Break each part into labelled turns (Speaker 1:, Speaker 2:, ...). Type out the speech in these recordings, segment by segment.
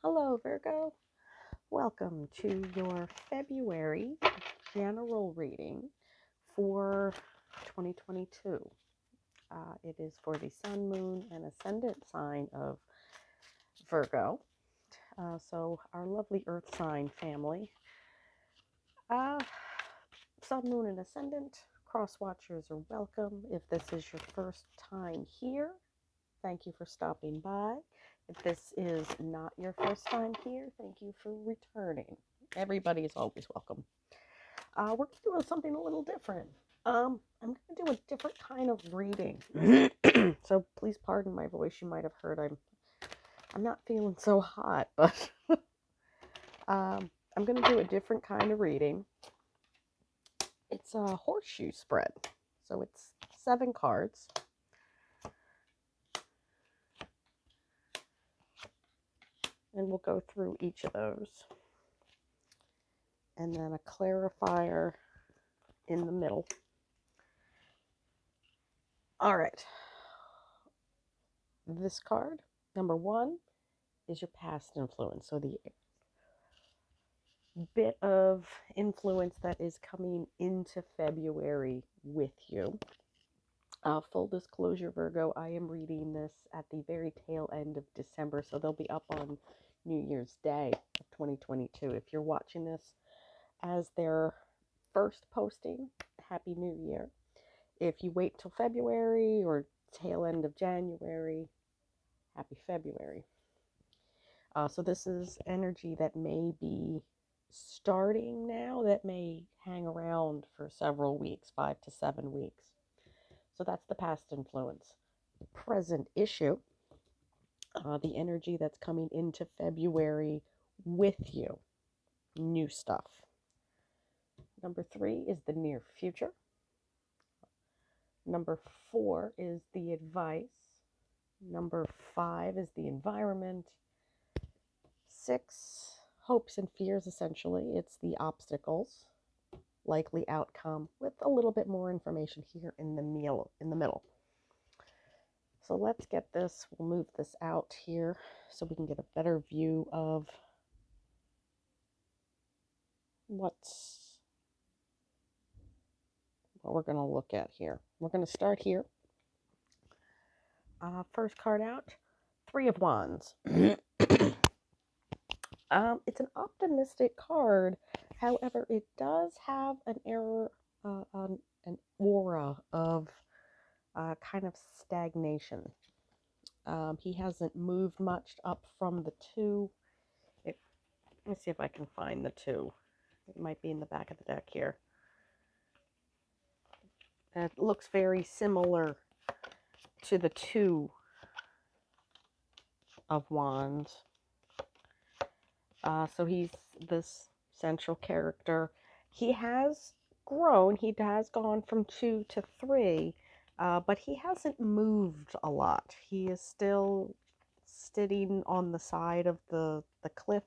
Speaker 1: Hello, Virgo. Welcome to your February general reading for 2022. It is for the sun, moon, and ascendant sign of Virgo. So, our lovely earth sign family. Sun, moon, and ascendant cross watchers are welcome. If this is your first time here, thank you for stopping by. If this is not your first time here, thank you for returning. Everybody is always welcome. We're doing something a little different. I'm going to do a different kind of reading. So please pardon my voice. You might have heard I'm not feeling so hot, but I'm going to do a different kind of reading. It's a horseshoe spread. So it's 7 cards. And we'll go through each of those. And then a clarifier in the middle. All right. This card, number 1, is your past influence. So the bit of influence that is coming into February with you. Full disclosure, Virgo, I am reading this at the very tail end of December, so they'll be up on New Year's Day of 2022. If you're watching this as their first posting, Happy New Year. If you wait till February or tail end of January, Happy February. So this is energy that may be starting now, that may hang around for several weeks, 5 to 7 weeks. So that's the past influence. The present issue, the energy that's coming into February with you, new stuff. Number 3 is the near future. Number 4 is the advice. Number 5 is the environment. 6, hopes and fears, essentially. It's the obstacles, likely outcome, with a little bit more information here in the middle. So let's get this, we'll move this out here so we can get a better view of what we're going to look at here. We're going to start here. First card out, 3 of Wands. It's an optimistic card. However, it does have an an aura of kind of stagnation. He hasn't moved much up from the 2. Let me see if I can find the 2. It might be in the back of the deck here. It looks very similar to the 2 of Wands. So he's this central character. He has grown. He has gone from 2 to 3, but he hasn't moved a lot. He is still sitting on the side of the cliff.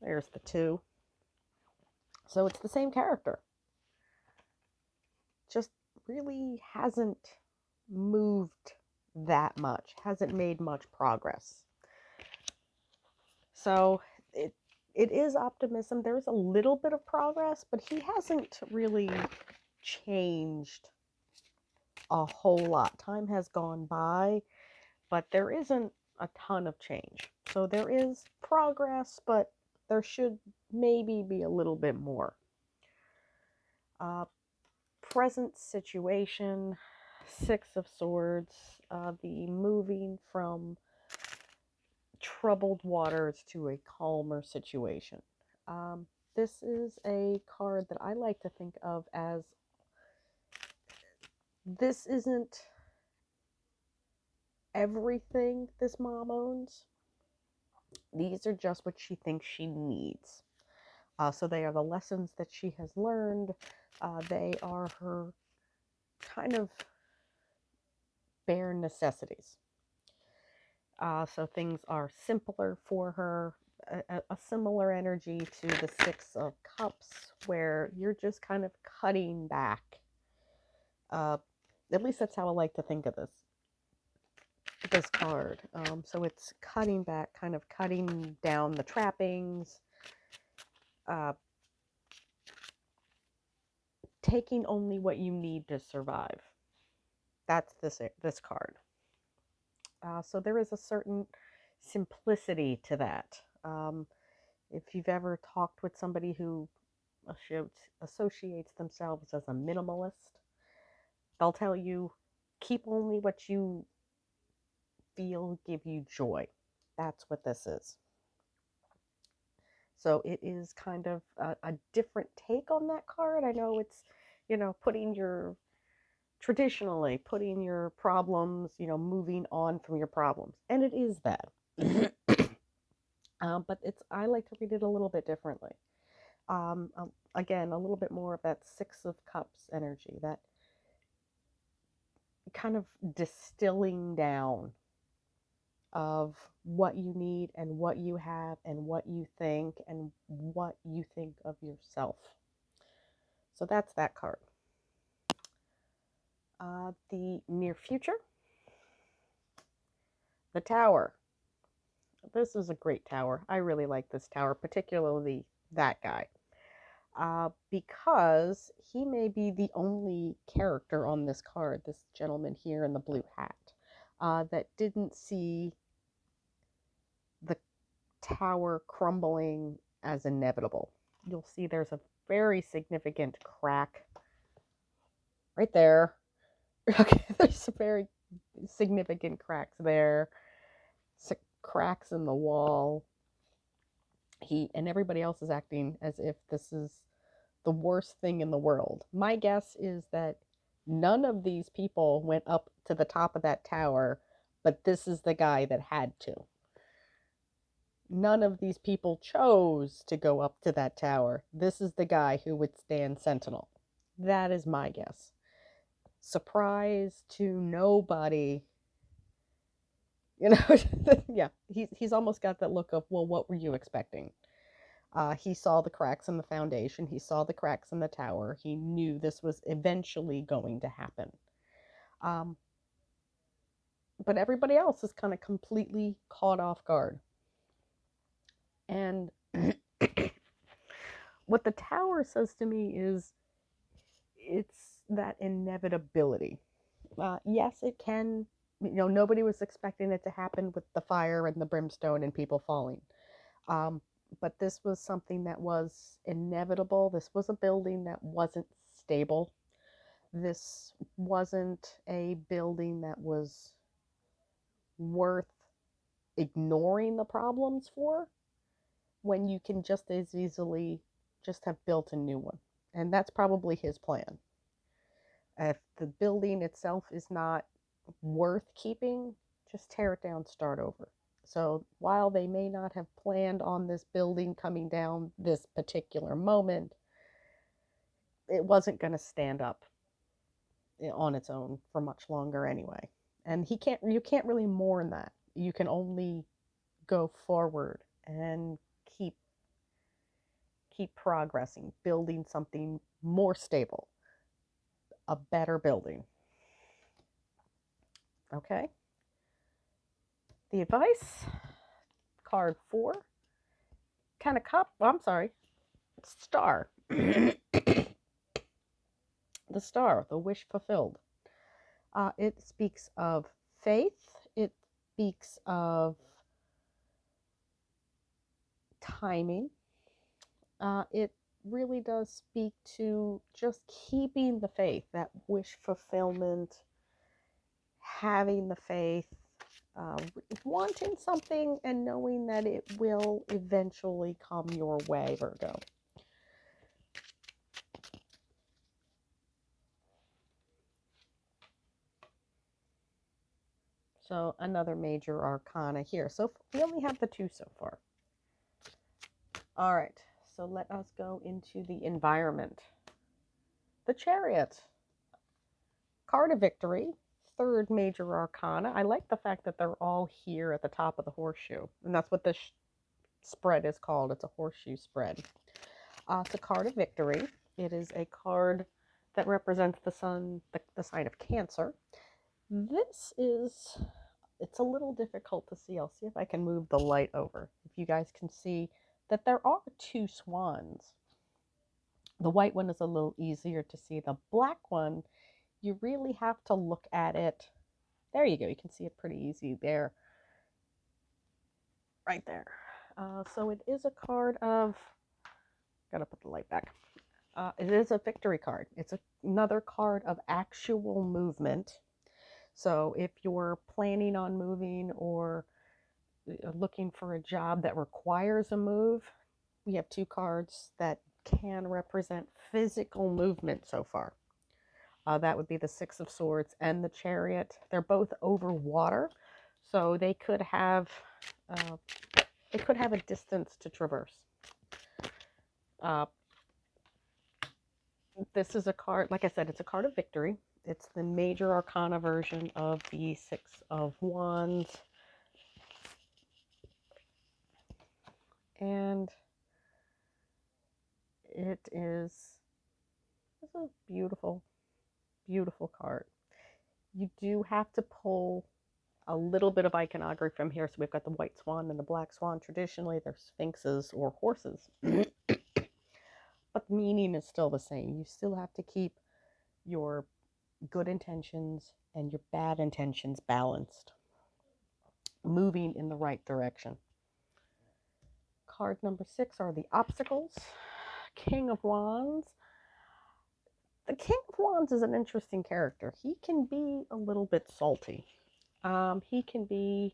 Speaker 1: There's the 2. So it's the same character. Just really hasn't moved that much. Hasn't made much progress. So it is optimism. There's a little bit of progress, but he hasn't really changed a whole lot. Time has gone by, but there isn't a ton of change. So there is progress, but there should maybe be a little bit more. Present situation, 6 of Swords, the moving from troubled waters to a calmer situation. This is a card that I like to think of as, this isn't everything this mom owns. These are just what she thinks she needs. So they are the lessons that she has learned. They are her kind of bare necessities. So things are simpler for her. A similar energy to the 6 of Cups, where you're just kind of cutting back. At least that's how I like to think of this. this card. So it's cutting back, kind of cutting down the trappings, uh, taking only what you need to survive. That's this card. So there is a certain simplicity to that. If you've ever talked with somebody who associates themselves as a minimalist, they'll tell you keep only what you feel give you joy. That's what this is. So it is kind of a different take on that card. I know it's, traditionally putting your problems, moving on from your problems. And it is that. But I like to read it a little bit differently. Again, a little bit more of that Six of Cups energy, that kind of distilling down of what you need and what you have and what you think and what you think of yourself. So that's that card. The near future, the Tower. This is a great tower. I really like this tower, particularly that guy, because he may be the only character on this card, this gentleman here in the blue hat, that didn't see the tower crumbling as inevitable. You'll see there's a very significant crack right there. Okay, there's some very significant cracks there, cracks in the wall. He and everybody else is acting as if this is the worst thing in the world. My guess is that none of these people went up to the top of that tower, but this is the guy that had to. None of these people chose to go up to that tower. This is the guy who would stand sentinel. That is my guess. Surprise to nobody. Yeah, he's almost got that look of, well, what were you expecting? He saw the cracks in the foundation. He saw the cracks in the tower. He knew this was eventually going to happen. Um, but everybody else is kind of completely caught off guard. And what the tower says to me is it's that inevitability. Yes, it can. Nobody was expecting it to happen with the fire and the brimstone and people falling. Um, but this was something that was inevitable. This was a building that wasn't stable. This wasn't a building that was worth ignoring the problems for, when you can just as easily just have built a new one. And that's probably his plan. If the building itself is not worth keeping, just tear it down, start over. So while they may not have planned on this building coming down this particular moment, it wasn't going to stand up on its own for much longer anyway. And you can't really mourn that. You can only go forward and keep progressing, building something more stable, a better building. Okay? The advice, card 4, Ten of Cups, I'm sorry, Star. The star, the wish fulfilled. It speaks of faith. It speaks of timing. It really does speak to just keeping the faith, that wish fulfillment, having the faith, wanting something and knowing that it will eventually come your way, Virgo. So another major arcana here. So we only have the 2 so far. All right, so let us go into the environment. The Chariot, card of victory, 3rd major arcana. I like the fact that they're all here at the top of the horseshoe, and that's what this spread is called. It's a horseshoe spread. It's a card of victory. It is a card that represents the sun, the sign of Cancer. This is it's a little difficult to see. I'll see if I can move the light over. If you guys can see that there are two swans. The white one is a little easier to see. The black one, you really have to look at it. There you go. You can see it pretty easy there. Right there. So it is a card of, gotta put the light back. It is a victory card. It's another card of actual movement. So if you're planning on moving or looking for a job that requires a move, we have two cards that can represent physical movement so far. That would be the Six of Swords and the Chariot. They're both over water, so they could have a distance to traverse. This is a card, like I said, it's a card of victory. It's the major arcana version of the Six of Wands. And it's a beautiful, beautiful card. You do have to pull a little bit of iconography from here. So we've got the white swan and the black swan. Traditionally, they're sphinxes or horses. But the meaning is still the same. You still have to keep your good intentions and your bad intentions balanced, moving in the right direction. Card number 6 are the obstacles. King of Wands. The King of Wands is an interesting character. He can be a little bit salty. He can be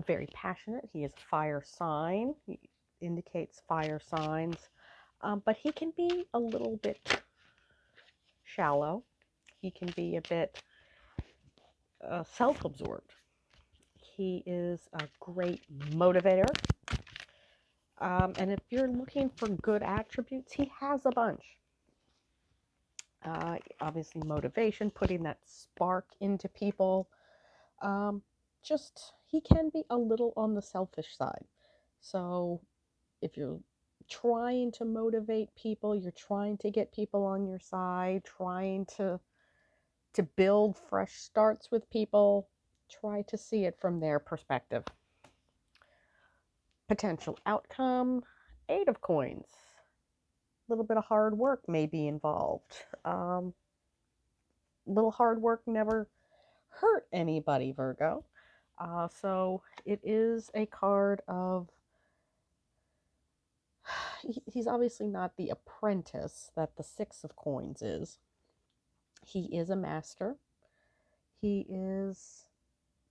Speaker 1: very passionate. He is a fire sign. He indicates fire signs. But he can be a little bit shallow. He can be a bit self-absorbed. He is a great motivator. And if you're looking for good attributes, he has a bunch. Obviously, motivation, putting that spark into people. He can be a little on the selfish side. So if you're trying to motivate people, you're trying to get people on your side, trying to build fresh starts with people, try to see it from their perspective. Potential outcome, 8 of coins. A little bit of hard work may be involved. Little hard work never hurt anybody, Virgo. So it is a card of, he's obviously not the apprentice that the 6 of coins is. He is a master. He is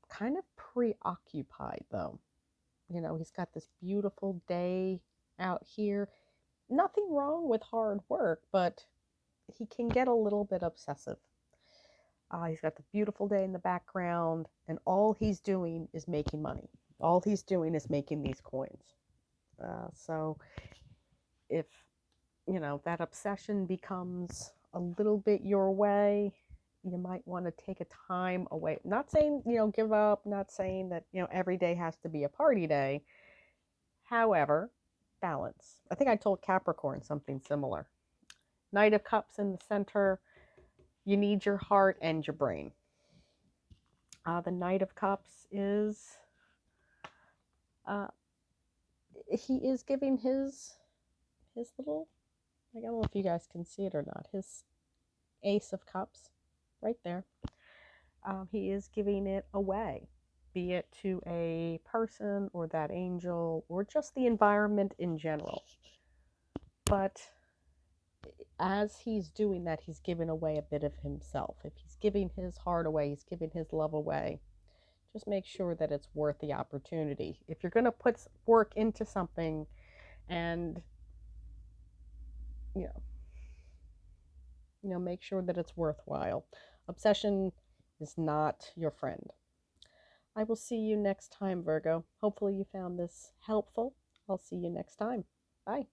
Speaker 1: kind of preoccupied, though. You know, he's got this beautiful day out here. Nothing wrong with hard work, but he can get a little bit obsessive. He's got the beautiful day in the background, and all he's doing is making money. All he's doing is making these coins. So if, that obsession becomes a little bit your way, you might want to take a time away. Not saying, give up, not saying that, every day has to be a party day. However, balance. I think I told Capricorn something similar. Knight of Cups in the center. You need your heart and your brain. The Knight of Cups is, he is giving his little, I don't know if you guys can see it or not, his Ace of Cups right there. He is giving it away, be it to a person or that angel or just the environment in general. But as he's doing that, he's giving away a bit of himself. If he's giving his heart away, he's giving his love away. Just make sure that it's worth the opportunity. If you're going to put work into something and, make sure that it's worthwhile. Obsession is not your friend. I will see you next time, Virgo. Hopefully you found this helpful. I'll see you next time. Bye.